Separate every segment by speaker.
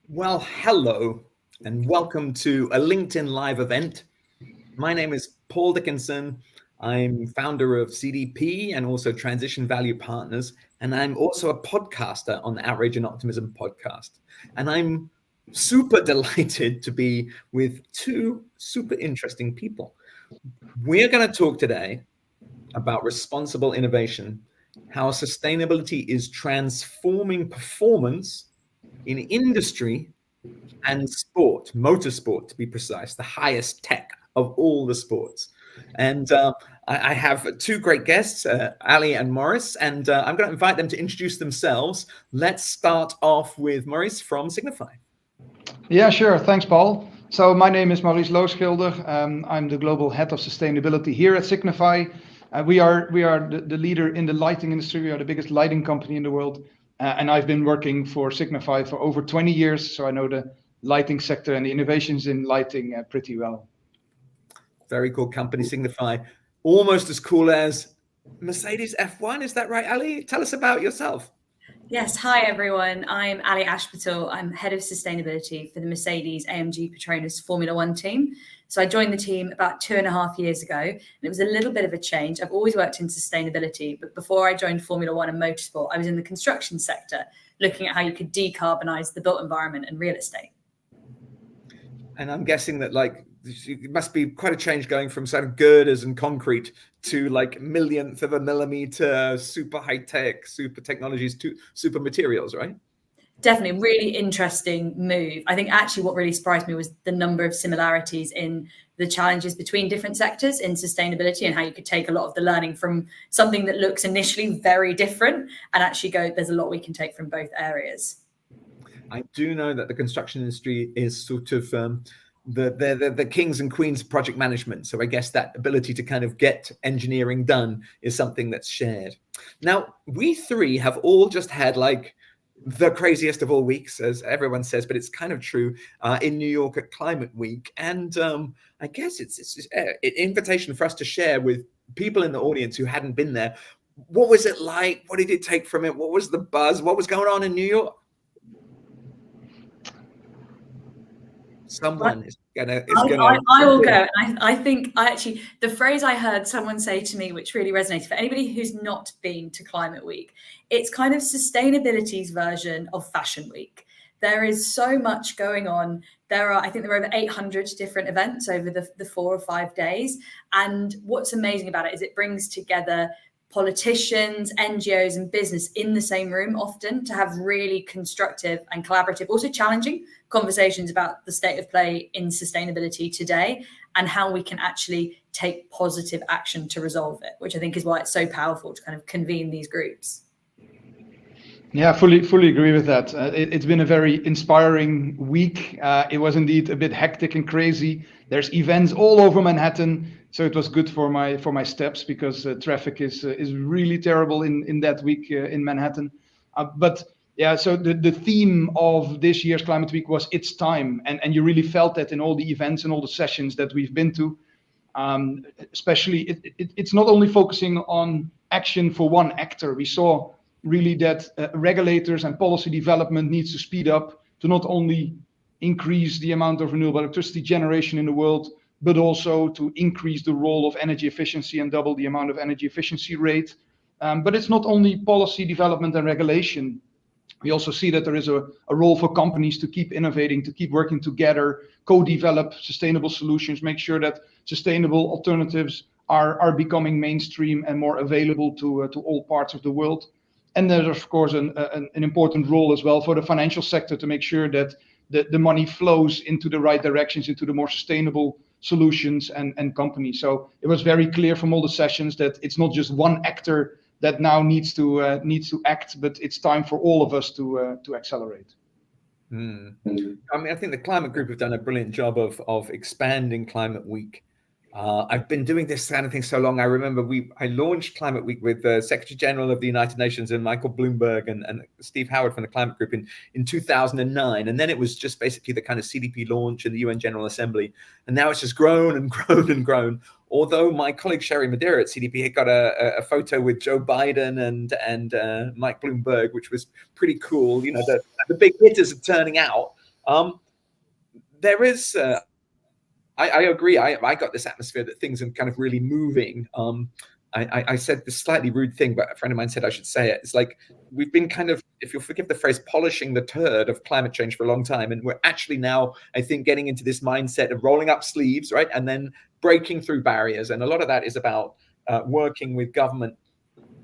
Speaker 1: Well, hello, and welcome to a LinkedIn Live event. My name is Paul Dickinson. I'm founder of CDP and also Transition Value Partners, and I'm also a podcaster on the Outrage and Optimism podcast. And I'm super delighted to be with two super interesting people. We're going to talk today about responsible innovation, how sustainability is transforming performance in industry and sport, motorsport to be precise, the highest tech of all the sports. And I have two great guests, Ali and Maurice, and I'm going to invite them to introduce themselves. Let's start off with Maurice from Signify.
Speaker 2: Yeah, sure. Thanks, Paul. So my name is Maurice Loosschilder. I'm the global head of sustainability here at Signify. We are the leader in the lighting industry. We are the biggest lighting company in the world. And I've been working for Signify for over 20 years. So I know the lighting sector and the innovations in lighting pretty well.
Speaker 1: Very cool company, Signify. Almost as cool as Mercedes F1. Is that right, Ali? Tell us about yourself.
Speaker 3: Yes, hi everyone. I'm Ali Ashpatel. I'm head of sustainability for the Mercedes-AMG PETRONAS Formula One team. So I joined the team about 2.5 years ago, and it was a little bit of a change. I've always worked in sustainability, but before I joined Formula One and motorsport, I was in the construction sector, looking at how you could decarbonize the built environment and real estate.
Speaker 1: And I'm guessing that it must be quite a change going from sort of girders and concrete to like millionth of a millimeter, super high tech, super technologies to super materials, right?
Speaker 3: Definitely, really interesting move. I think actually what really surprised me was the number of similarities in the challenges between different sectors in sustainability and how you could take a lot of the learning from something that looks initially very different and actually go, there's a lot we can take from both areas.
Speaker 1: I do know that the construction industry is sort of the kings and queens of project management. So I guess that ability to kind of get engineering done is something that's shared. Now, we three have all just had like the craziest of all weeks, as everyone says, but it's kind of true, in New York at Climate Week. And I guess it's an invitation for us to share with people in the audience who hadn't been there. What was it like? What did you take from it? What was the buzz? What was going on in New York? Someone is gonna.
Speaker 3: I will go. I think the phrase I heard someone say to me, which really resonates for anybody who's not been to Climate Week, it's kind of sustainability's version of Fashion Week. There is so much going on. I think there are over 800 different events over the 4 or 5 days. And what's amazing about it is it brings together politicians, NGOs, and business in the same room often to have really constructive and collaborative, also challenging conversations about the state of play in sustainability today and how we can actually take positive action to resolve it, which I think is why it's so powerful to kind of convene these groups.
Speaker 2: Yeah, fully agree with that. It's been a very inspiring week. It was indeed a bit hectic and crazy. There's events all over Manhattan. So it was good for my steps because traffic is really terrible in that week in Manhattan. But yeah, so the theme of this year's Climate Week was It's Time. And you really felt that in all the events and all the sessions that we've been to. Especially, it's not only focusing on action for one actor. We saw really that regulators and policy development needs to speed up to not only increase the amount of renewable electricity generation in the world, but also to increase the role of energy efficiency and double the amount of energy efficiency rate. But it's not only policy development and regulation. We also see that there is a role for companies to keep innovating, to keep working together, co-develop sustainable solutions, make sure that sustainable alternatives are becoming mainstream and more available to all parts of the world. And there's, of course, an important role as well for the financial sector to make sure that the money flows into the right directions, into the more sustainable solutions and companies. So it was very clear from all the sessions that it's not just one actor that now needs to act, but it's time for all of us to accelerate.
Speaker 1: I mean, I think the Climate Group have done a brilliant job of expanding Climate Week I've been doing this kind of thing so long. I remember I launched Climate Week with the Secretary General of the United Nations and Michael Bloomberg and Steve Howard from the Climate Group in 2009. And then it was just basically the kind of CDP launch in the UN General Assembly. And now it's just grown and grown and grown. Although my colleague Sherry Madeira at CDP had got a photo with Joe Biden and Mike Bloomberg, which was pretty cool. You know, the big hitters are turning out. There is... I agree. I got this atmosphere that things are kind of really moving. I said this slightly rude thing, but a friend of mine said I should say it. It's like we've been kind of, if you'll forgive the phrase, polishing the turd of climate change for a long time. And we're actually now, I think, getting into this mindset of rolling up sleeves, right? And then breaking through barriers. And a lot of that is about working with government.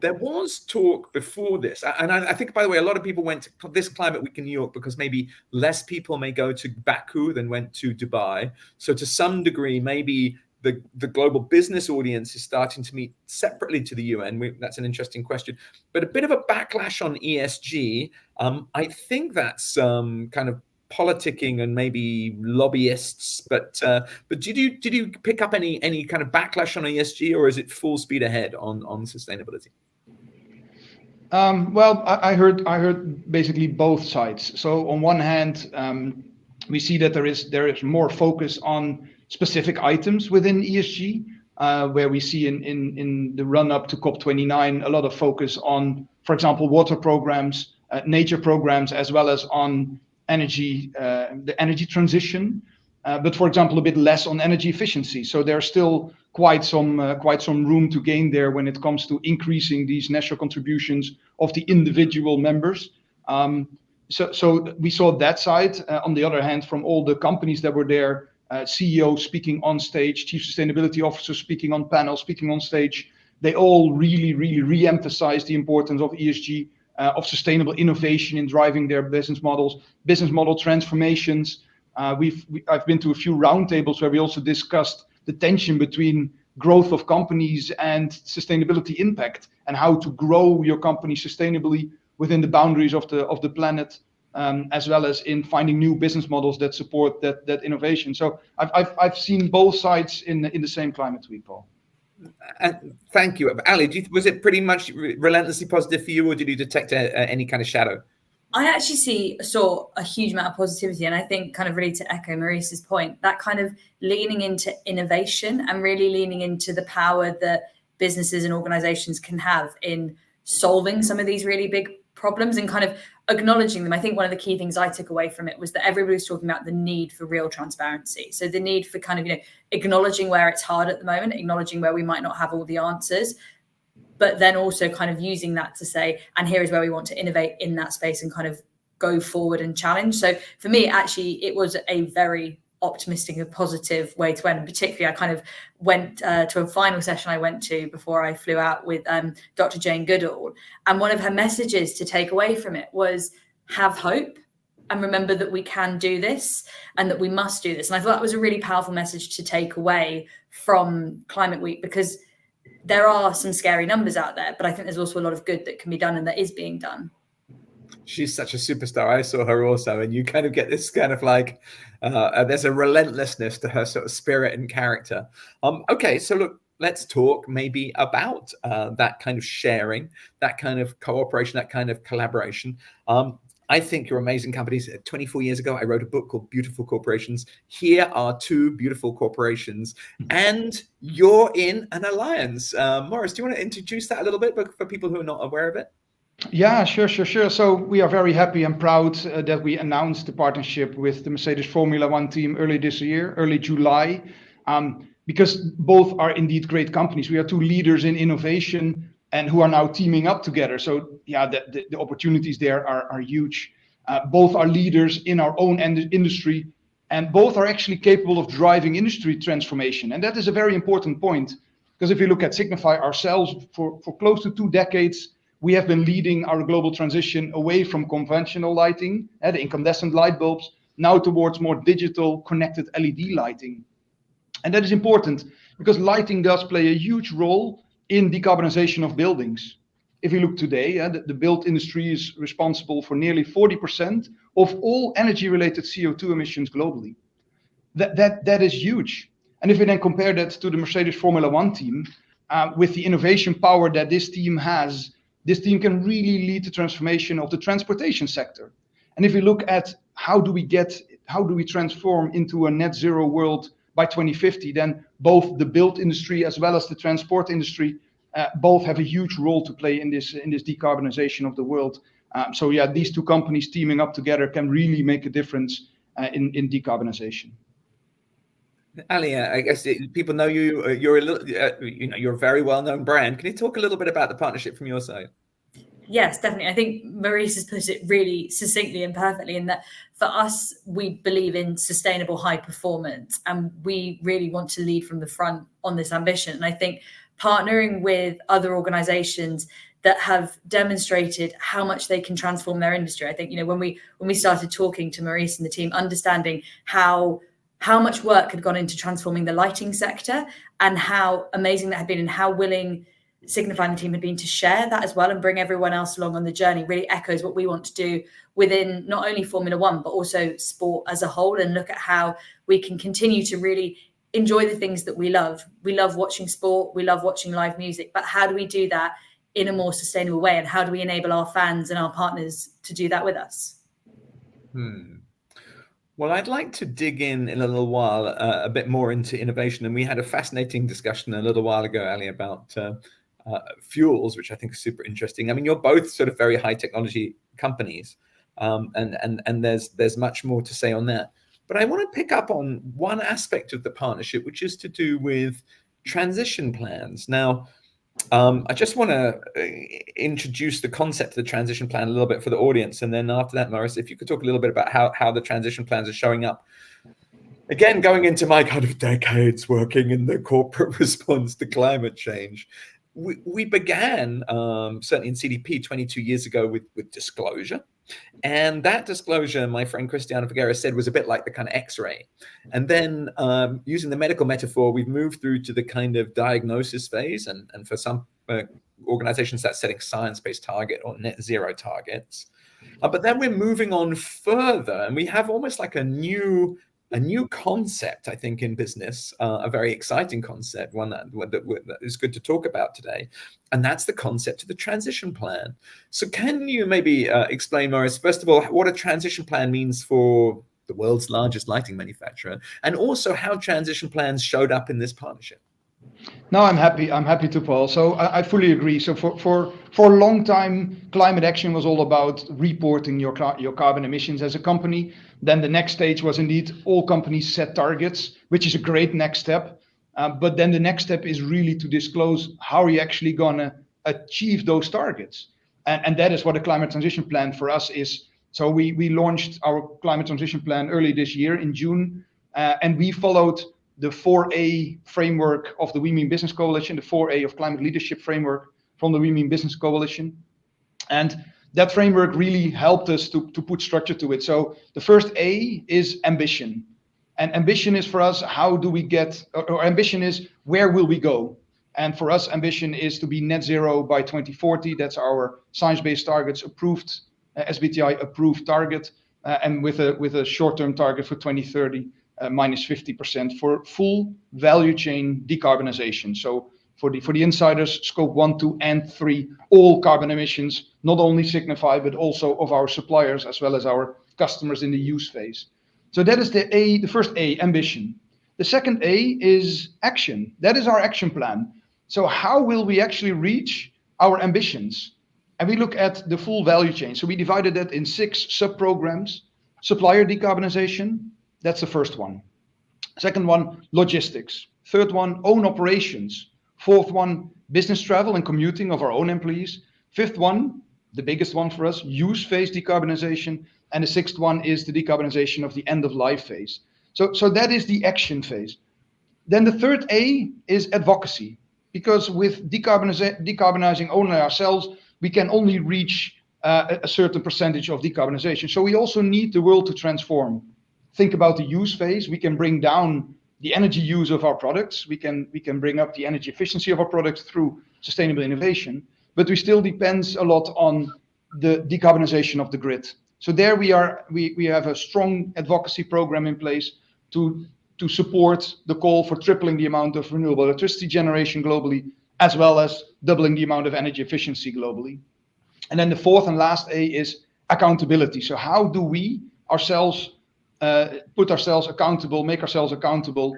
Speaker 1: There was talk before this, and I think, by the way, a lot of people went to this Climate Week in New York because maybe less people may go to Baku than went to Dubai. So to some degree, maybe the global business audience is starting to meet separately to the UN. That's an interesting question. But a bit of a backlash on ESG. I think that's kind of politicking and maybe lobbyists. But did you pick up any kind of backlash on ESG, or is it full speed ahead on sustainability?
Speaker 2: Well, I heard basically both sides. So on one hand, we see that there is more focus on specific items within ESG, where we see in the run up to COP29 a lot of focus on, for example, water programs, nature programs, as well as on energy, the energy transition. But for example, a bit less on energy efficiency. So there's still quite some room to gain there when it comes to increasing these national contributions of the individual members. So we saw that side. On the other hand, from all the companies that were there, CEOs speaking on stage, chief sustainability officers speaking on panels, speaking on stage, they all really re-emphasized the importance of ESG, of sustainable innovation in driving their business model transformations. I've been to a few roundtables where we also discussed the tension between growth of companies and sustainability impact, and how to grow your company sustainably within the boundaries of the planet, as well as in finding new business models that support that innovation. So I've seen both sides in the same Climate Week, Paul.
Speaker 1: Thank you, Ali. Was it pretty much relentlessly positive for you, or did you detect any kind of shadow?
Speaker 3: I actually saw a huge amount of positivity, and I think, kind of really to echo Maurice's point, that kind of leaning into innovation and really leaning into the power that businesses and organizations can have in solving some of these really big problems and kind of acknowledging them. I think one of the key things I took away from it was that everybody was talking about the need for real transparency. So the need for kind of, acknowledging where it's hard at the moment, acknowledging where we might not have all the answers, but then also kind of using that to say, and here is where we want to innovate in that space and kind of go forward and challenge. So for me, actually, it was a very optimistic and positive way to end. And particularly, I kind of went to a final session I went to before I flew out with Dr. Jane Goodall. And one of her messages to take away from it was have hope and remember that we can do this and that we must do this. And I thought that was a really powerful message to take away from Climate Week, because there are some scary numbers out there, but I think there's also a lot of good that can be done and that is being done.
Speaker 1: She's such a superstar. I saw her also, and you kind of get this kind of like, there's a relentlessness to her sort of spirit and character. Okay, so look, let's talk maybe about that kind of sharing, that kind of cooperation, that kind of collaboration. I think you're amazing companies. 24 years ago, I wrote a book called Beautiful Corporations. Here are two beautiful corporations, and you're in an alliance. Maurice, do you want to introduce that a little bit for people who are not aware of it?
Speaker 2: Yeah, sure. So we are very happy and proud that we announced the partnership with the Mercedes Formula One team early July, because both are indeed great companies. We are two leaders in innovation and who are now teaming up together. So yeah, the opportunities there are huge. Both are leaders in our own industry, and both are actually capable of driving industry transformation. And that is a very important point, because if you look at Signify ourselves, for close to 2 decades, we have been leading our global transition away from conventional lighting, the incandescent light bulbs, now towards more digital connected LED lighting. And that is important because lighting does play a huge role in decarbonization of buildings. If you look today, the built industry is responsible for nearly 40% of all energy-related CO2 emissions globally. That is huge. And if we then compare that to the Mercedes Formula One team, with the innovation power that this team has, this team can really lead the transformation of the transportation sector. And if we look at how do we transform into a net zero world by 2050, then both the build industry as well as the transport industry both have a huge role to play in this decarbonization of the world. So yeah, these two companies teaming up together can really make a difference in decarbonization.
Speaker 1: Ali, I guess people know you. You're a little, you're a very well-known brand. Can you talk a little bit about the partnership from your side?
Speaker 3: Yes, definitely. I think Maurice has put it really succinctly and perfectly in that for us, we believe in sustainable high performance, and we really want to lead from the front on this ambition. And I think partnering with other organizations that have demonstrated how much they can transform their industry. I think, when we started talking to Maurice and the team, understanding how much work had gone into transforming the lighting sector and how amazing that had been and how willing Signify and the team had been to share that as well and bring everyone else along on the journey really echoes what we want to do within not only Formula One, but also sport as a whole, and look at how we can continue to really enjoy the things that we love. We love watching sport, we love watching live music, but how do we do that in a more sustainable way? And how do we enable our fans and our partners to do that with us?
Speaker 1: Well, I'd like to dig in a little while a bit more into innovation. And we had a fascinating discussion a little while ago, Ali, about fuels, which I think is super interesting. I mean, you're both sort of very high technology companies, and there's much more to say on that. But I want to pick up on one aspect of the partnership, which is to do with transition plans. Now, I just want to introduce the concept of the transition plan a little bit for the audience. And then after that, Maurice, if you could talk a little bit about how the transition plans are showing up. Again, going into my kind of decades working in the corporate response to climate change, we began, certainly in CDP 22 years ago, with disclosure. And that disclosure, my friend Cristiano Figueres said, was a bit like the kind of X-ray. And then using the medical metaphor, we've moved through to the kind of diagnosis phase. And for some organizations, that's setting science-based target or net zero targets. But then we're moving on further, and we have almost like a new concept, I think, in business, a very exciting concept, one that is good to talk about today, and that's the concept of the transition plan. So can you maybe explain, Maurice, first of all, what a transition plan means for the world's largest lighting manufacturer, and also how transition plans showed up in this partnership?
Speaker 2: No, I'm happy to, Paul. So I fully agree. So for a long time, climate action was all about reporting your carbon emissions as a company. Then the next stage was indeed all companies set targets, which is a great next step. But then the next step is really to disclose how are you actually going to achieve those targets. And that is what a climate transition plan for us is. So we launched our climate transition plan early this year in June, and we followed the 4A framework of the We Mean Business Coalition, the 4A of climate leadership framework from the We Mean Business Coalition. And that framework really helped us to put structure to it. So the first A is ambition. And ambition is for us, how do we get, or ambition is where will we go? And for us, ambition is to be net zero by 2040. That's our science-based targets approved, SBTi approved target, and with a short-term target for 2030. Minus 50% for full value chain decarbonization. So for the insiders, scope 1, 2, and 3, all carbon emissions, not only Signify, but also of our suppliers, as well as our customers in the use phase. So that is the first A, ambition. The second A is action. That is our action plan. So how will we actually reach our ambitions? And we look at the full value chain. So we divided that in 6 sub-programs. Supplier decarbonization, that's the first one. Second one, logistics. Third one, own operations. Fourth one, business travel and commuting of our own employees. Fifth one, the biggest one for us, use phase decarbonization. And the sixth one is the decarbonization of the end of life phase. So that is the action phase. Then the third A is advocacy, because with decarbonizing only ourselves, we can only reach a certain percentage of decarbonization. So we also need the world to transform. Think about the use phase. We can bring down the energy use of our products. We can bring up the energy efficiency of our products through sustainable innovation, but we still depends a lot on the decarbonization of the grid. So there we have a strong advocacy program in place to to support the call for tripling the amount of renewable electricity generation globally, as well as doubling the amount of energy efficiency globally. And then the fourth and last A is accountability. So how do we ourselves put ourselves accountable, make ourselves accountable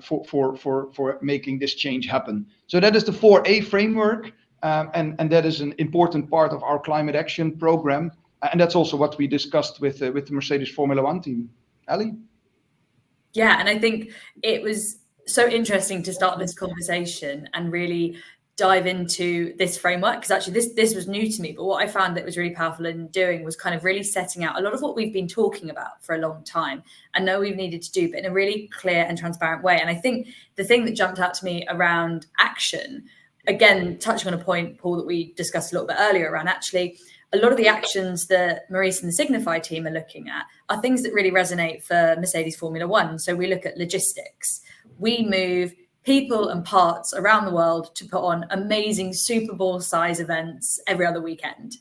Speaker 2: for making this change happen? So that is the 4A framework, and that is an important part of our climate action program. And that's also what we discussed with the Mercedes Formula One team. Ali?
Speaker 3: Yeah, and I think it was so interesting to start this conversation and really dive into this framework, because actually this was new to me, but what I found that was really powerful in doing was kind of really setting out a lot of what we've been talking about for a long time and know we've needed to do, but in a really clear and transparent way. And I think the thing that jumped out to me around action, again, touching on a point, Paul, that we discussed a little bit earlier around actually a lot of the actions that Maurice and the Signify team are looking at are things that really resonate for Mercedes Formula One. So we look at logistics. We move people and parts around the world to put on amazing Super Bowl size events every other weekend.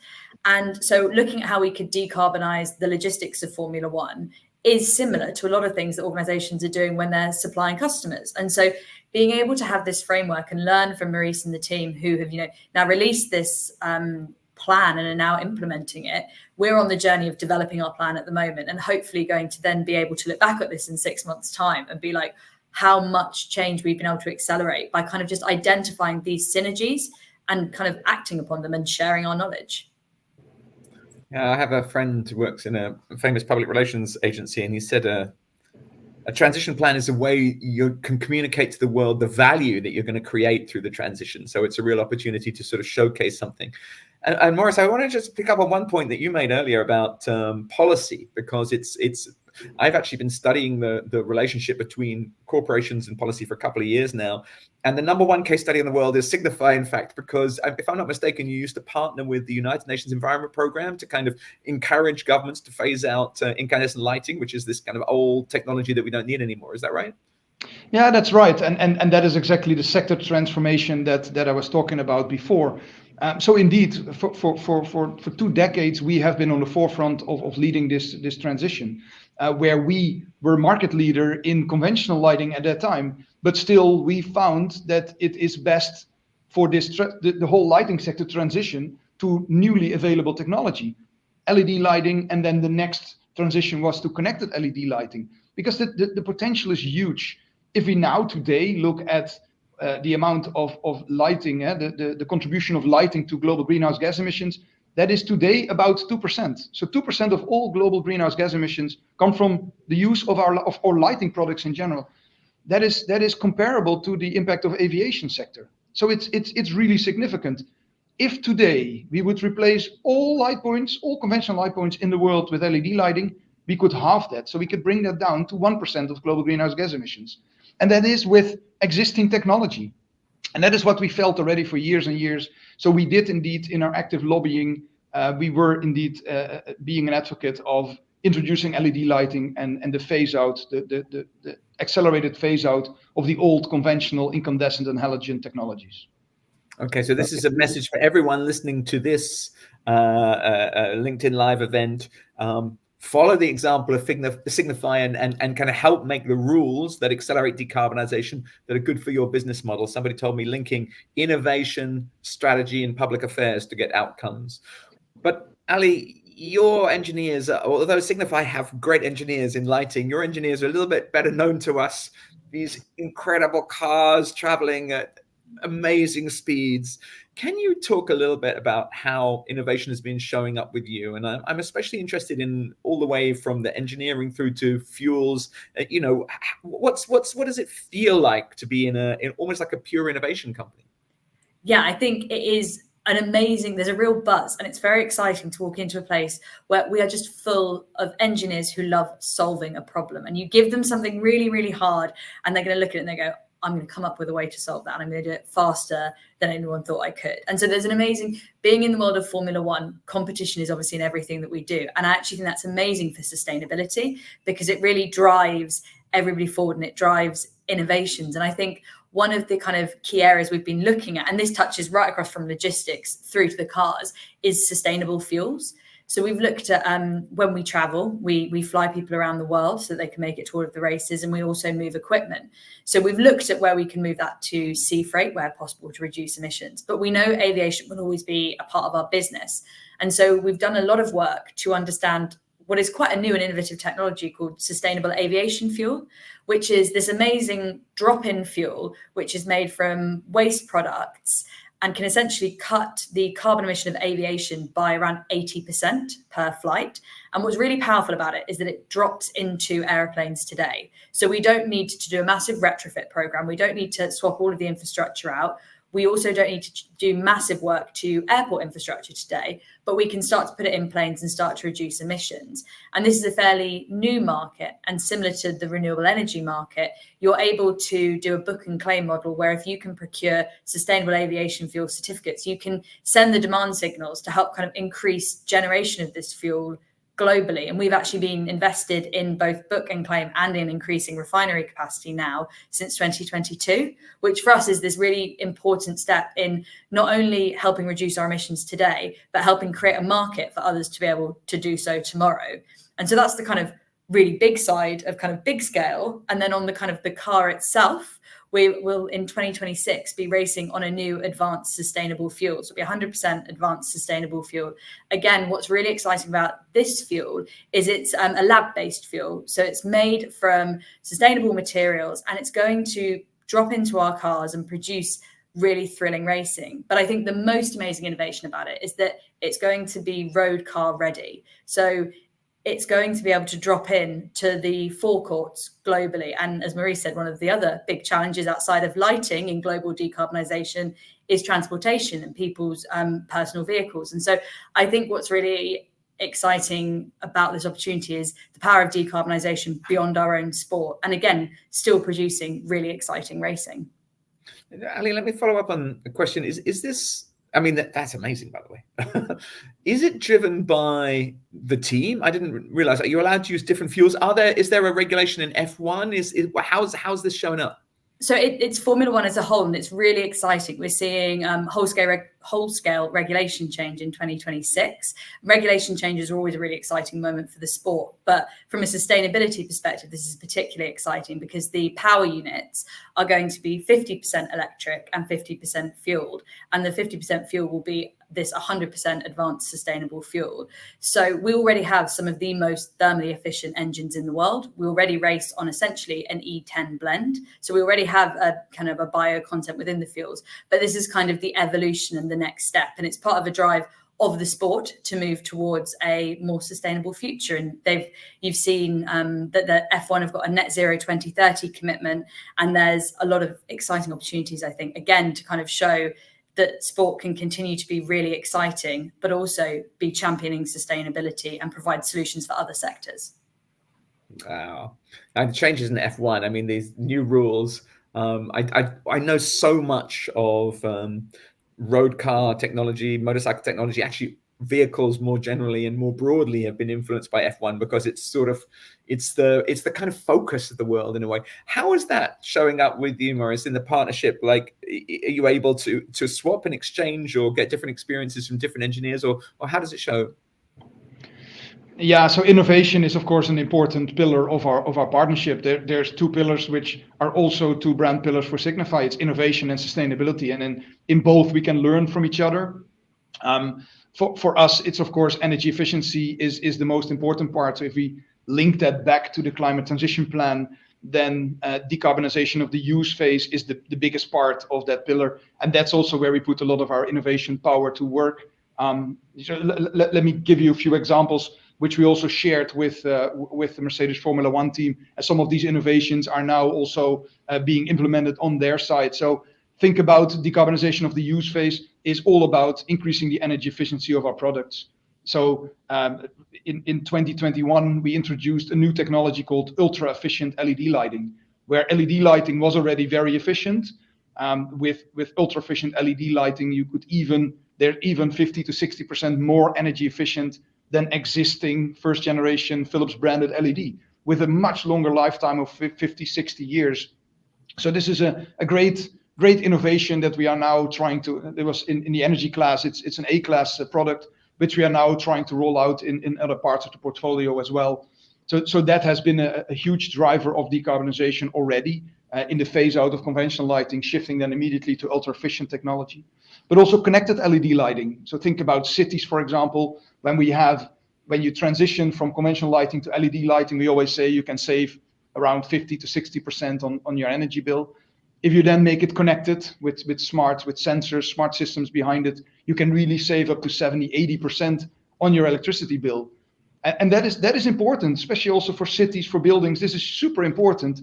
Speaker 3: And so looking at how we could decarbonize the logistics of Formula One is similar to a lot of things that organizations are doing when they're supplying customers. And so being able to have this framework and learn from Maurice and the team who have, now released this plan and are now implementing it. We're on the journey of developing our plan at the moment, and hopefully going to then be able to look back at this in 6 months' time and be like, how much change we've been able to accelerate by kind of just identifying these synergies and kind of acting upon them and sharing our knowledge.
Speaker 1: Yeah, I have a friend who works in a famous public relations agency, and he said a transition plan is a way you can communicate to the world the value that you're going to create through the transition. So it's a real opportunity to sort of showcase something. And Maurice, I want to just pick up on one point that you made earlier about policy, because I've actually been studying the relationship between corporations and policy for a couple of years now. And the number one case study in the world is Signify, in fact, because if I'm not mistaken, you used to partner with the United Nations Environment Programme to kind of encourage governments to phase out incandescent lighting, which is this kind of old technology that we don't need anymore. Is that right?
Speaker 2: Yeah, that's right. And that is exactly the sector transformation that I was talking about before. So indeed, for 2 decades, we have been on the forefront of leading this transition, where we were market leader in conventional lighting at that time. But still, we found that it is best for the whole lighting sector transition to newly available technology, LED lighting, and then the next transition was to connected LED lighting, because the potential is huge. If we now today look at the amount of lighting, the contribution of lighting to global greenhouse gas emissions, that is today about 2%. So 2% of all global greenhouse gas emissions come from the use of our lighting products in general. That is comparable to the impact of aviation sector. So it's really significant. If today we would replace all light points, all conventional light points in the world with LED lighting, we could halve that. So we could bring that down to 1% of global greenhouse gas emissions. And that is with existing technology. And that is what we felt already for years and years. So we did indeed, in our active lobbying, we were indeed being an advocate of introducing LED lighting and the phase out, the accelerated phase out of the old conventional incandescent and halogen technologies.
Speaker 1: Okay, so this is a message for everyone listening to this LinkedIn Live event. Follow the example of Signify and kind of help make the rules that accelerate decarbonization that are good for your business model. Somebody told me linking innovation, strategy, and public affairs to get outcomes. But Ali, your engineers, although Signify have great engineers in lighting, your engineers are a little bit better known to us. These incredible cars traveling at amazing speeds. Can you talk a little bit about how innovation has been showing up with you? And I'm especially interested in all the way from the engineering through to fuels. What does it feel like to be in almost like a pure innovation company?
Speaker 3: Yeah, I think it is there's a real buzz, and it's very exciting to walk into a place where we are just full of engineers who love solving a problem. And you give them something really, really hard, and they're going to look at it and they go, I'm going to come up with a way to solve that, and I'm going to do it faster than anyone thought I could. And so there's an amazing, being in the world of Formula One, competition is obviously in everything that we do. And I actually think that's amazing for sustainability, because it really drives everybody forward and it drives innovations. And I think one of the kind of key areas we've been looking at, and this touches right across from logistics through to the cars, is sustainable fuels. So we've looked at when we travel, we fly people around the world so that they can make it to all of the races, and we also move equipment. So we've looked at where we can move that to sea freight where possible to reduce emissions. But we know aviation will always be a part of our business. And so we've done a lot of work to understand what is quite a new and innovative technology called sustainable aviation fuel, which is this amazing drop-in fuel, which is made from waste products and can essentially cut the carbon emission of aviation by around 80% per flight. And what's really powerful about it is that it drops into airplanes today. So we don't need to do a massive retrofit program. We don't need to swap all of the infrastructure out. We also don't need to do massive work to airport infrastructure today, but we can start to put it in planes and start to reduce emissions. And this is a fairly new market, and similar to the renewable energy market, you're able to do a book and claim model where if you can procure sustainable aviation fuel certificates, you can send the demand signals to help kind of increase generation of this fuel globally. And we've actually been invested in both book and claim and in increasing refinery capacity now since 2022, which for us is this really important step in not only helping reduce our emissions today, but helping create a market for others to be able to do so tomorrow. And so that's the kind of really big side of kind of big scale. And then on the kind of the car itself, we will in 2026 be racing on a new advanced sustainable fuel. So it'll be 100% advanced sustainable fuel. Again, what's really exciting about this fuel is it's a lab-based fuel. So it's made from sustainable materials and it's going to drop into our cars and produce really thrilling racing. But I think the most amazing innovation about it is that it's going to be road car ready. So it's going to be able to drop in to the forecourts globally. And as Marie said, one of the other big challenges outside of lighting in global decarbonisation is transportation and people's personal vehicles. And so I think what's really exciting about this opportunity is the power of decarbonisation beyond our own sport. And again, still producing really exciting racing.
Speaker 1: Ali, let me follow up on the question. Is this, I mean, that's amazing, by the way. Is it driven by the team? I didn't realize. Are you allowed to use different fuels? Is there a regulation in F1? How's this showing up?
Speaker 3: So it's Formula One as a whole, and it's really exciting. We're seeing whole-scale regulation change in 2026. Regulation changes are always a really exciting moment for the sport. But from a sustainability perspective, this is particularly exciting because the power units are going to be 50% electric and 50% fueled. And the 50% fuel will be this 100% advanced sustainable fuel. So we already have some of the most thermally efficient engines in the world. We already race on essentially an E10 blend. So we already have a kind of a bio content within the fuels, but this is kind of the evolution and the next step. And it's part of a drive of the sport to move towards a more sustainable future. And you've seen that the F1 have got a net zero 2030 commitment. And there's a lot of exciting opportunities, I think, again, to kind of show that sport can continue to be really exciting, but also be championing sustainability and provide solutions for other sectors.
Speaker 1: Wow. And the changes in F1, I mean, these new rules, I know so much of road car technology, motorcycle technology, actually vehicles more generally and more broadly have been influenced by F1 because it's the kind of focus of the world in a way. How is that showing up with you, Maurice, in the partnership? Like, are you able to swap and exchange or get different experiences from different engineers, or how does it show?
Speaker 2: Yeah, so innovation is of course an important pillar of our partnership. There's two pillars which are also two brand pillars for Signify. It's innovation and sustainability, and in both we can learn from each other. For us, it's of course energy efficiency is the most important part. So if we link that back to the climate transition plan, then decarbonization of the use phase is the biggest part of that pillar, and that's also where we put a lot of our innovation power to work. So let me give you a few examples, which we also shared with the Mercedes Formula One team. And some of these innovations are now also being implemented on their side. So think about decarbonization of the use phase is all about increasing the energy efficiency of our products. So in 2021, we introduced a new technology called ultra efficient LED lighting, where LED lighting was already very efficient. With ultra efficient LED lighting, they're even 50 to 60% more energy efficient than existing first generation Philips branded LED, with a much longer lifetime of 50, 60 years. So this is a great innovation that we are now trying to, it was in the energy class, it's an A-class product, which we are now trying to roll out in other parts of the portfolio as well. So that has been a huge driver of decarbonization already in the phase out of conventional lighting, shifting then immediately to ultra efficient technology, but also connected LED lighting. So think about cities, for example, when you transition from conventional lighting to LED lighting, we always say you can save around 50 to 60% on your energy bill. If you then make it connected with sensors, smart systems behind it, you can really save up to 70, 80% on your electricity bill. And that is important, especially also for cities, for buildings. This is super important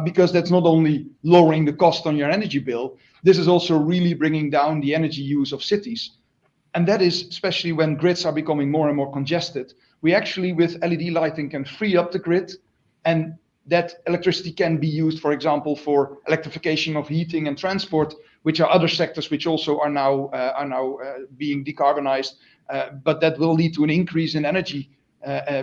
Speaker 2: because that's not only lowering the cost on your energy bill, this is also really bringing down the energy use of cities. And that is especially when grids are becoming more and more congested. We actually, with LED lighting, can free up the grid, and that electricity can be used, for example, for electrification of heating and transport, which are other sectors which also are now being decarbonized, but that will lead to an increase in energy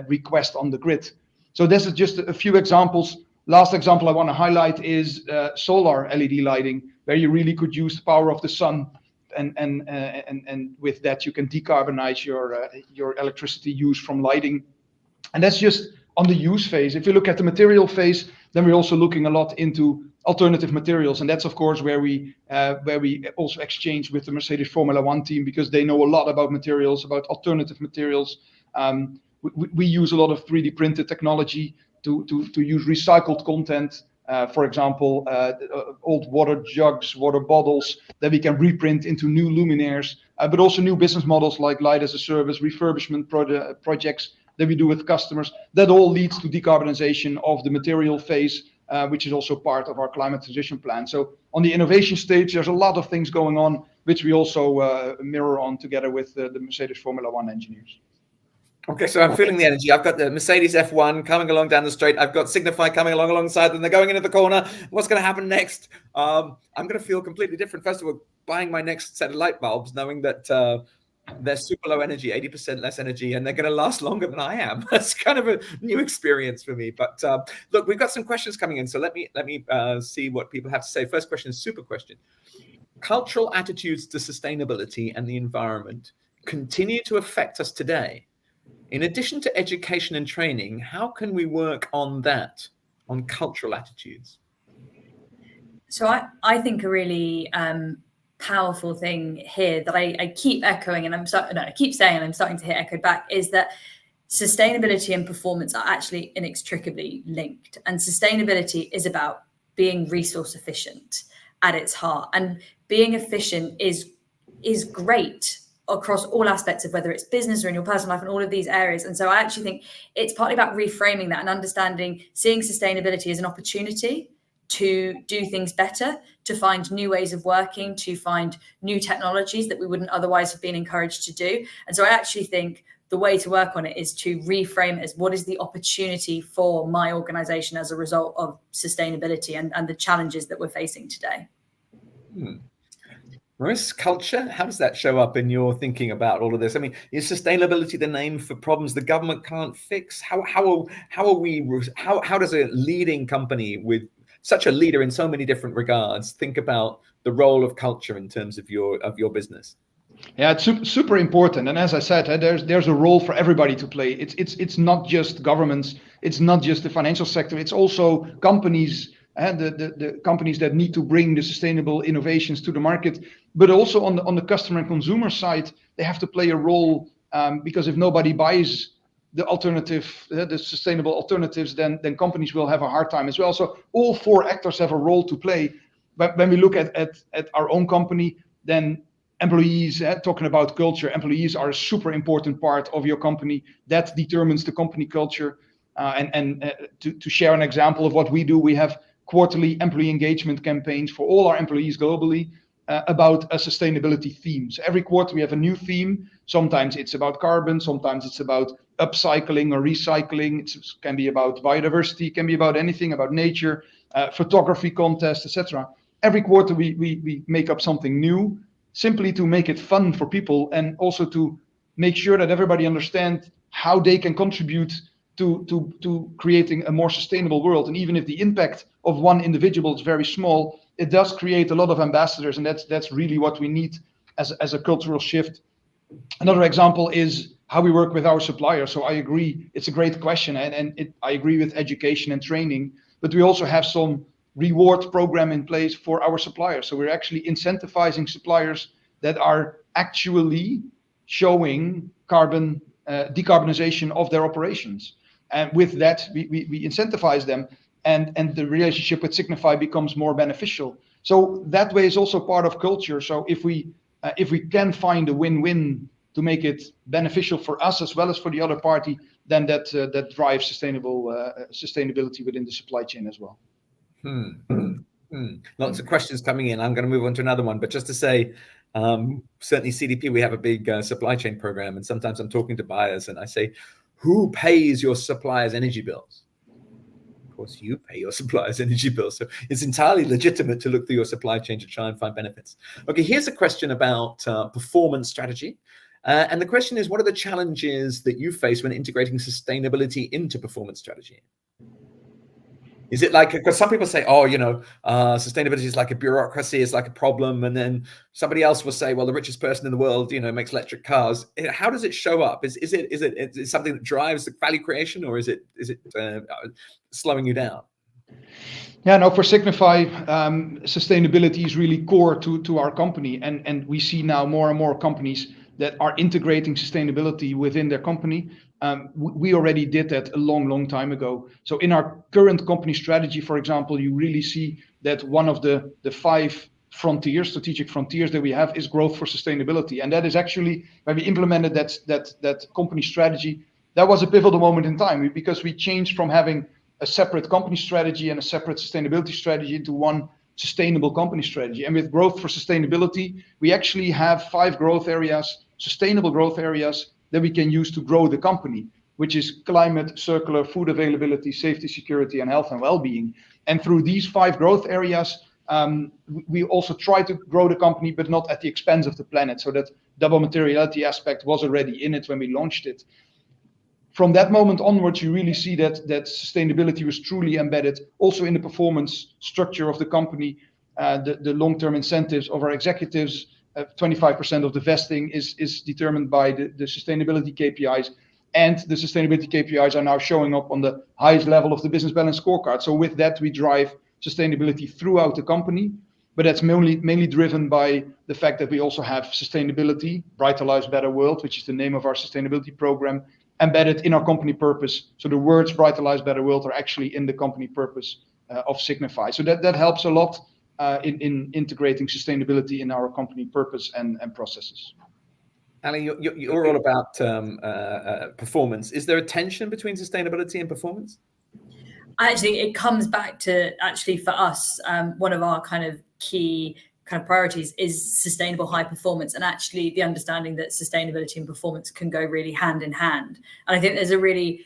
Speaker 2: request on the grid. So this is just a few examples. Last example I want to highlight is solar LED lighting, where you really could use the power of the sun, and with that you can decarbonize your electricity use from lighting. And that's just on the use phase. If you look at the material phase, then we're also looking a lot into alternative materials, and that's of course where we also exchange with the Mercedes Formula One team, because they know a lot about materials, about alternative materials. We use a lot of 3D printed technology to use recycled content. For example, old water jugs, water bottles that we can reprint into new luminaires, but also new business models like light as a service, refurbishment projects that we do with customers. That all leads to decarbonization of the material phase, which is also part of our climate transition plan. So on the innovation stage, there's a lot of things going on, which we also mirror on together with the Mercedes Formula One engineers.
Speaker 1: Okay, so I'm feeling the energy. I've got the Mercedes F1 coming along down the straight. I've got Signify coming along alongside them. They're going into the corner. What's going to happen next? I'm going to feel completely different. First of all, buying my next set of light bulbs, knowing that they're super low energy, 80% less energy, and they're going to last longer than I am. That's kind of a new experience for me. But look, we've got some questions coming in, so let me see what people have to say. First question is super question. Cultural attitudes to sustainability and the environment continue to affect us today. In addition to education and training, how can we work on that, on cultural attitudes?
Speaker 3: So I think a really powerful thing here that I keep echoing, and I keep saying, and I'm starting to hear echoed back, is that sustainability and performance are actually inextricably linked. And sustainability is about being resource efficient at its heart. And being efficient is great across all aspects of whether it's business or in your personal life and all of these areas. And so I actually think it's partly about reframing that and understanding, seeing sustainability as an opportunity to do things better, to find new ways of working, to find new technologies that we wouldn't otherwise have been encouraged to do. And so I actually think the way to work on it is to reframe it as what is the opportunity for my organization as a result of sustainability and the challenges that we're facing today.
Speaker 1: Maurice, culture, how does that show up in your thinking about all of this? I mean, is sustainability the name for problems the government can't fix? How does a leading company with such a leader in so many different regards think about the role of culture in terms of your business?
Speaker 2: Yeah, it's super important. And as I said, there's a role for everybody to play. It's not just governments, it's not just the financial sector, it's also companies and the companies that need to bring the sustainable innovations to the market, but also on the customer and consumer side, they have to play a role, because if nobody buys the sustainable alternatives, then companies will have a hard time as well. So all four actors have a role to play. But when we look at our own company, then employees, talking about culture, employees are a super important part of your company. That determines the company culture. And to share an example of what we do, we have quarterly employee engagement campaigns for all our employees globally about a sustainability theme. So every quarter we have a new theme. Sometimes it's about carbon, sometimes it's about upcycling or recycling. It can be about biodiversity, it can be about anything, about nature, photography contest, etc. Every quarter we make up something new, simply to make it fun for people and also to make sure that everybody understands how they can contribute to creating a more sustainable world. And even if the impact of one individual is very small, it does create a lot of ambassadors, and that's really what we need as a cultural shift. Another example is how we work with our suppliers. So I agree, it's a great question, I agree with education and training, but we also have some reward program in place for our suppliers. So we're actually incentivizing suppliers that are actually showing carbon decarbonization of their operations. And with that, we incentivize them, and the relationship with Signify becomes more beneficial. So that way is also part of culture. So if we can find a win-win to make it beneficial for us as well as for the other party, then that drives sustainability within the supply chain as well.
Speaker 1: Lots of questions coming in. I'm going to move on to another one, but just to say, certainly CDP, we have a big supply chain program, and sometimes I'm talking to buyers and I say, who pays your suppliers' energy bills? Of course, you pay your suppliers' energy bills. So it's entirely legitimate to look through your supply chain to try and find benefits. Okay, here's a question about performance strategy. And the question is, what are the challenges that you face when integrating sustainability into performance strategy? Is it like, because some people say, oh, sustainability is like a bureaucracy, it's like a problem. And then somebody else will say, well, the richest person in the world, makes electric cars. How does it show up? Is it something that drives the value creation, or is it slowing you down?
Speaker 2: Yeah, no, for Signify, sustainability is really core to our company. And we see now more and more companies that are integrating sustainability within their company. We already did that a long time ago. So in our current company strategy, for example, you really see that one of the 5 strategic frontiers that we have is growth for sustainability. And that is actually, when we implemented that company strategy, that was a pivotal moment in time, because we changed from having a separate company strategy and a separate sustainability strategy into one sustainable company strategy. And with growth for sustainability, we actually have 5 growth areas, sustainable growth areas, that we can use to grow the company, which is climate, circular, food availability, safety, security, and health and well-being. And through these 5 growth areas, we also try to grow the company, but not at the expense of the planet. So that double materiality aspect was already in it when we launched it. From that moment onwards, you really see that sustainability was truly embedded also in the performance structure of the company. The long-term incentives of our executives, 25% of the vesting is determined by the sustainability KPIs, and the sustainability KPIs are now showing up on the highest level of the business balance scorecard. So with that, we drive sustainability throughout the company, but that's mainly driven by the fact that we also have sustainability, Brighter Lives, Better World, which is the name of our sustainability program, embedded in our company purpose. So the words Brighter Lives, Better World are actually in the company purpose of Signify. So that helps a lot in integrating sustainability in our company purpose and processes.
Speaker 1: Ali, you're all about performance. Is there a tension between sustainability and performance?
Speaker 3: Actually, it comes back to, for us, one of our kind of key priorities is sustainable high performance, and actually the understanding that sustainability and performance can go really hand in hand. And I think there's a really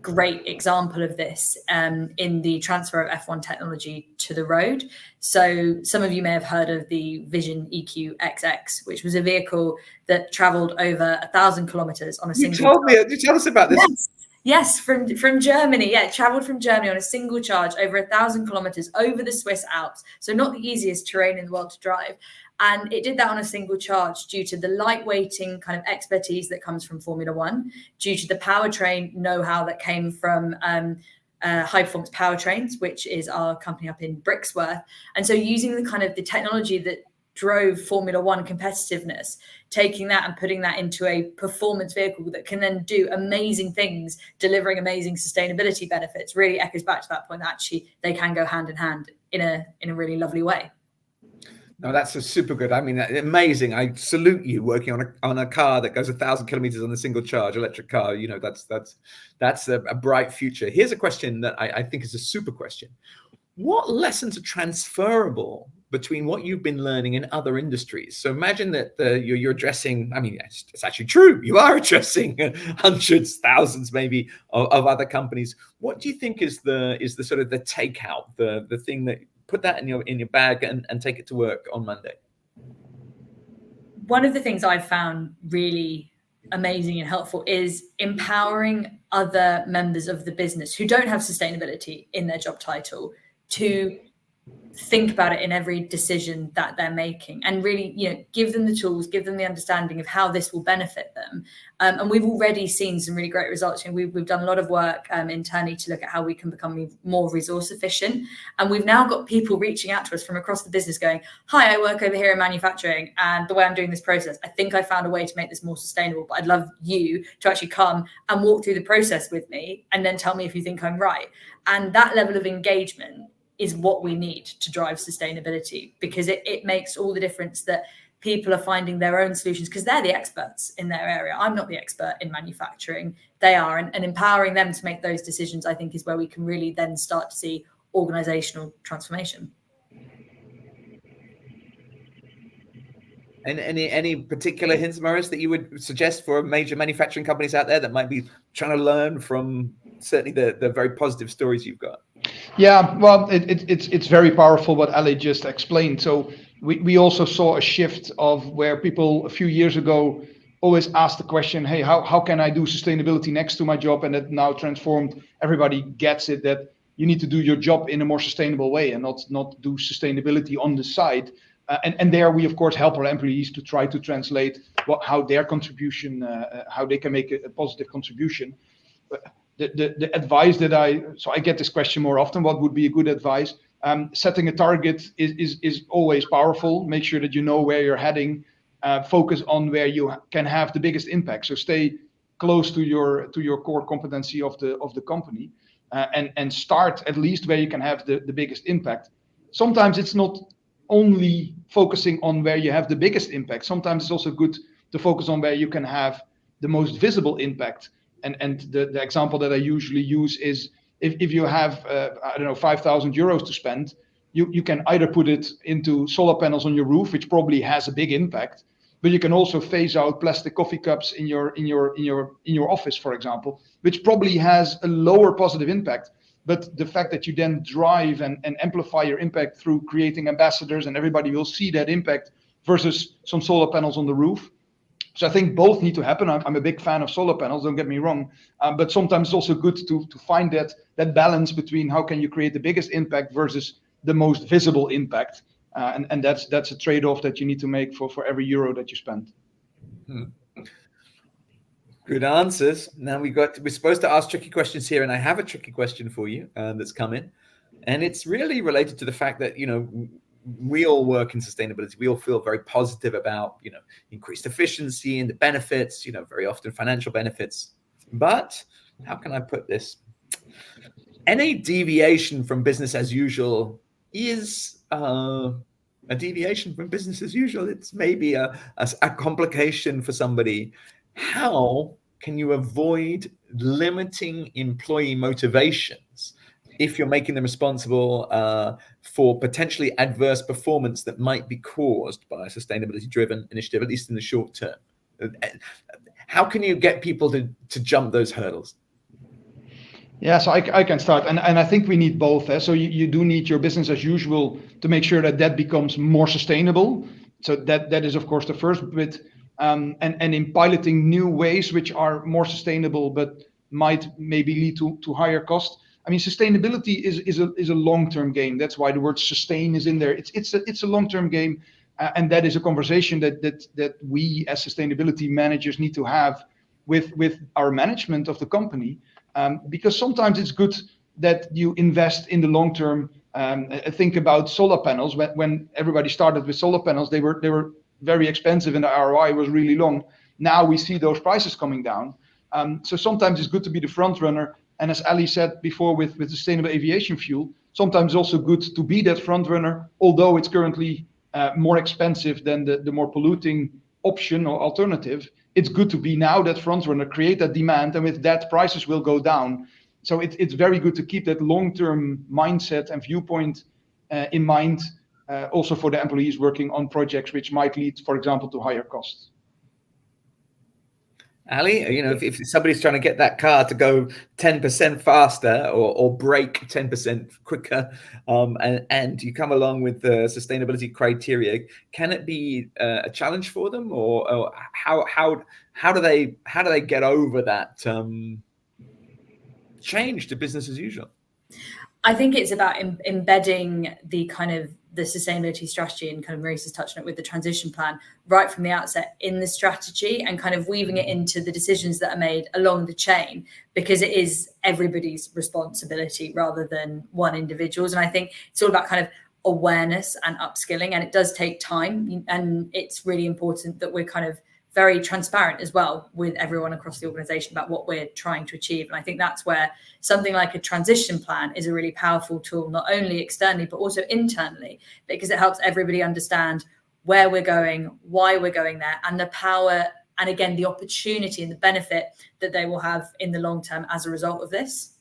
Speaker 3: great example of this in the transfer of F1 technology to the road. So some of you may have heard of the Vision EQ XX, which was a vehicle that traveled over 1,000 kilometers on a single.
Speaker 1: You tell us about this.
Speaker 3: Yes, from Germany. Yeah, it traveled from Germany on a single charge over 1,000 kilometers over the Swiss Alps. So not the easiest terrain in the world to drive. And it did that on a single charge due to the lightweighting kind of expertise that comes from Formula One, due to the powertrain know-how that came from High Performance Powertrains, which is our company up in Brixworth. And so using the technology that drove Formula One competitiveness, taking that and putting that into a performance vehicle that can then do amazing things, delivering amazing sustainability benefits, really echoes back to that point that actually they can go hand in hand in a really lovely way.
Speaker 1: No, that's a super good. I mean, amazing. I salute you working on a car that goes 1,000 kilometers on a single charge, electric car. That's a bright future. Here's a question that I think is a super question. What lessons are transferable between what you've been learning in other industries? So imagine that you're addressing, I mean, it's actually true. You are addressing hundreds, thousands, maybe of other companies. What do you think is the sort of the takeout, the thing that put that in your bag and take it to work on Monday?
Speaker 3: One of the things I've found really amazing and helpful is empowering other members of the business who don't have sustainability in their job title to think about it in every decision that they're making, and really, give them the tools, give them the understanding of how this will benefit them. And we've already seen some really great results. We've done a lot of work internally to look at how we can become more resource efficient. And we've now got people reaching out to us from across the business going, hi, I work over here in manufacturing, and the way I'm doing this process, I think I found a way to make this more sustainable, but I'd love you to actually come and walk through the process with me and then tell me if you think I'm right. And that level of engagement is what we need to drive sustainability, because it makes all the difference that people are finding their own solutions, because they're the experts in their area. I'm not the expert in manufacturing. They are. And empowering them to make those decisions, I think, is where we can really then start to see organizational transformation.
Speaker 1: And any particular hints, Maurice, that you would suggest for major manufacturing companies out there that might be trying to learn from certainly the very positive stories you've got?
Speaker 2: Yeah, well, it's very powerful what Ali just explained. So we also saw a shift of where people a few years ago always asked the question, hey, how can I do sustainability next to my job? And it now transformed. Everybody gets it, that you need to do your job in a more sustainable way and not do sustainability on the side. And there we, of course, help our employees to try to translate how their contribution, how they can make a positive contribution. The advice that I get this question more often, what would be a good advice? Setting a target is always powerful. Make sure that you know where you're heading. Focus on where you can have the biggest impact. So stay close to your core competency of the company, and start at least where you can have the biggest impact. Sometimes it's not only focusing on where you have the biggest impact. Sometimes it's also good to focus on where you can have the most visible impact. And the example that I usually use is if you have, 5,000 euros to spend, you can either put it into solar panels on your roof, which probably has a big impact, but you can also phase out plastic coffee cups in your office, for example, which probably has a lower positive impact. But the fact that you then drive and amplify your impact through creating ambassadors, and everybody will see that impact versus some solar panels on the roof. So I think both need to happen. I'm a big fan of solar panels, don't get me wrong, but sometimes it's also good to find that balance between how can you create the biggest impact versus the most visible impact, and that's a trade-off that you need to make for every euro that you spend.
Speaker 1: Good answers. Now we're supposed to ask tricky questions here, and I have a tricky question for you that's come in, and it's really related to the fact that we all work in sustainability. We all feel very positive about increased efficiency and the benefits, very often financial benefits. But how can I put this? Any deviation from business as usual is a deviation from business as usual. It's maybe a complication for somebody. How can you avoid limiting employee motivations if you're making them responsible for potentially adverse performance that might be caused by a sustainability-driven initiative, at least in the short term? How can you get people to jump those hurdles?
Speaker 2: Yeah, so I can start, and I think we need both. So you do need your business as usual to make sure that becomes more sustainable. So that is, of course, the first bit. And in piloting new ways which are more sustainable but might maybe lead to higher cost. I mean, sustainability is a long-term game. That's why the word sustain is in there. It's a long-term game, and that is a conversation that we as sustainability managers need to have with our management of the company, because sometimes it's good that you invest in the long term. Think about solar panels. When everybody started with solar panels, they were very expensive and the ROI was really long. Now we see those prices coming down. So sometimes it's good to be the front runner. And as Ali said before with sustainable aviation fuel, sometimes it's also good to be that front runner, although it's currently more expensive than the more polluting option or alternative. It's good to be now that front runner, create that demand, and with that prices will go down. So it's very good to keep that long-term mindset and viewpoint in mind, also for the employees working on projects which might lead, for example, to higher costs.
Speaker 1: Ali, if somebody's trying to get that car to go 10% faster or brake 10% quicker, and you come along with the sustainability criteria, can it be a challenge for them, or how do they get over that change to business as usual?
Speaker 3: I think it's about embedding the kind of the sustainability strategy, and kind of Maurice has touched on it with the transition plan right from the outset in the strategy, and kind of weaving it into the decisions that are made along the chain, because it is everybody's responsibility rather than one individual's. And I think it's all about kind of awareness and upskilling, and it does take time, and it's really important that we're kind of very transparent as well with everyone across the organization about what we're trying to achieve. And I think that's where something like a transition plan is a really powerful tool, not only externally, but also internally, because it helps everybody understand where we're going, why we're going there, and the power, and again, the opportunity and the benefit that they will have in the long term as a result of this.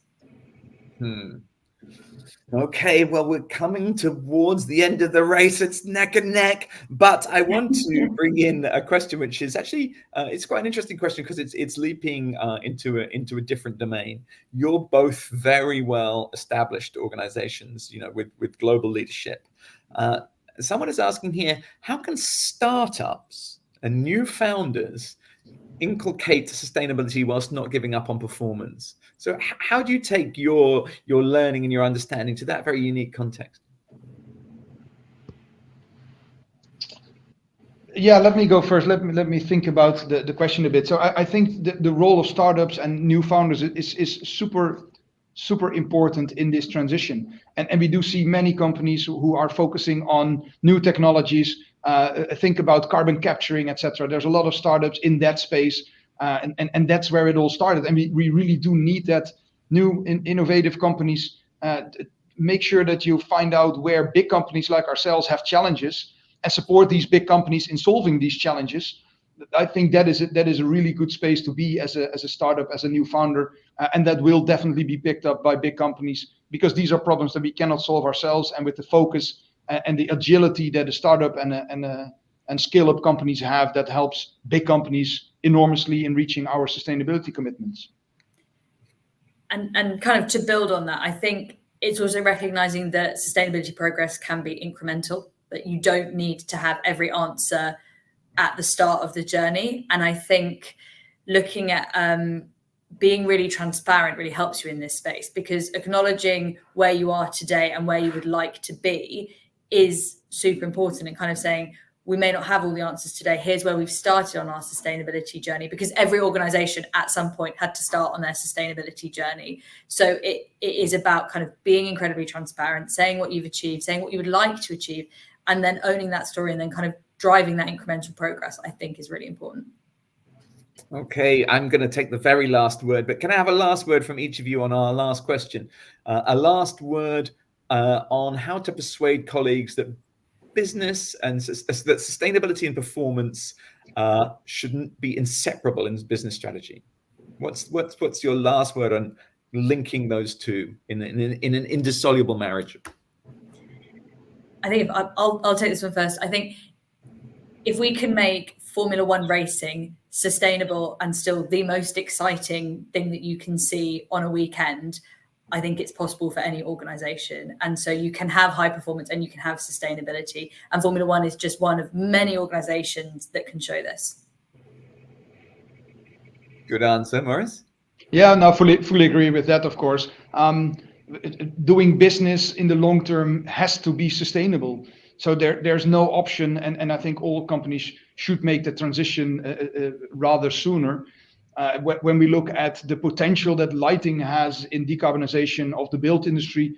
Speaker 1: Okay, well, we're coming towards the end of the race. It's neck and neck, but I want to bring in a question, which is actually it's quite an interesting question, because it's leaping into a different domain. You're both very well established organizations, with global leadership. Someone is asking here, how can startups and new founders inculcate sustainability whilst not giving up on performance? So how do you take your learning and your understanding to that very unique context?
Speaker 2: Yeah, let me go first. Let me think about the question a bit. So I think the role of startups and new founders is super important in this transition. And we do see many companies who are focusing on new technologies, think about carbon capturing, etc. There's a lot of startups in that space, and that's where it all started. And we really do need that new innovative companies. Make sure that you find out where big companies like ourselves have challenges and support these big companies in solving these challenges. I think that is a really good space to be as a startup, as a new founder, and that will definitely be picked up by big companies, because these are problems that we cannot solve ourselves. And with the focus and the agility that a startup and scale-up companies have, that helps big companies enormously in reaching our sustainability commitments.
Speaker 3: And kind of to build on that, I think it's also recognizing that sustainability progress can be incremental, that you don't need to have every answer at the start of the journey. And I think looking at being really transparent really helps you in this space, because acknowledging where you are today and where you would like to be is super important, and kind of saying, we may not have all the answers today. Here's where we've started on our sustainability journey, because every organization at some point had to start on their sustainability journey. So it is about kind of being incredibly transparent, saying what you've achieved, saying what you would like to achieve, and then owning that story, and then kind of driving that incremental progress, I think, is really important.
Speaker 1: Okay, I'm going to take the very last word, but can I have a last word from each of you on our last question? A last word on how to persuade colleagues that business and that sustainability and performance shouldn't be inseparable in business strategy. What's your last word on linking those two in an indissoluble marriage?
Speaker 3: I think I'll take this one first. I think if we can make Formula One racing sustainable and still the most exciting thing that you can see on a weekend, I think it's possible for any organization. And so you can have high performance and you can have sustainability. And Formula One is just one of many organizations that can show this.
Speaker 1: Good answer, Maurice.
Speaker 2: Yeah, no, fully agree with that, of course. Doing business in the long term has to be sustainable. So there's no option. And I think all companies should make the transition rather sooner. When we look at the potential that lighting has in decarbonization of the built industry,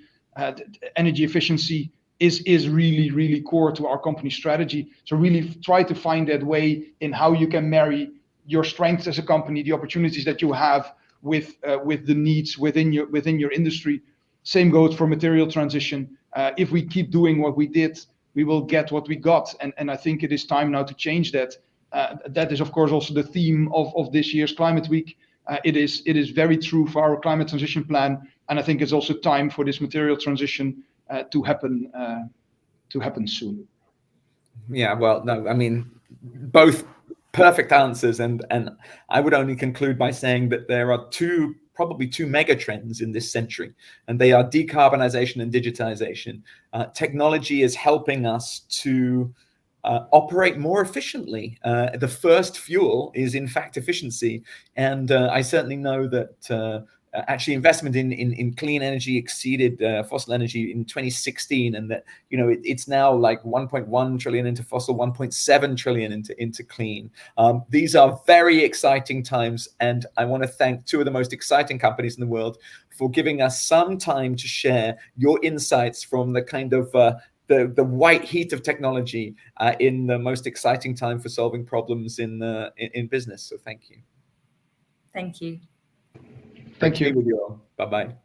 Speaker 2: energy efficiency is really, really core to our company strategy. So really try to find that way in how you can marry your strengths as a company, the opportunities that you have with the needs within your industry. Same goes for material transition. If we keep doing what we did, we will get what we got. And I think it is time now to change that. That is, of course, also the theme of this year's Climate Week. It is very true for our climate transition plan, and I think it's also time for this material transition to happen soon.
Speaker 1: Yeah, well, no, I mean, both perfect answers, and I would only conclude by saying that there are probably two mega trends in this century, and they are decarbonization and digitization. Technology is helping us to operate more efficiently. The first fuel is, in fact, efficiency. And I certainly know that actually investment in clean energy exceeded fossil energy in 2016, and that it's now like 1.1 trillion into fossil, 1.7 trillion into clean. These are very exciting times, and I want to thank two of the most exciting companies in the world for giving us some time to share your insights from the kind of the white heat of technology in the most exciting time for solving problems in business. So thank you.
Speaker 3: Thank you.
Speaker 2: Thank you.
Speaker 1: Bye bye.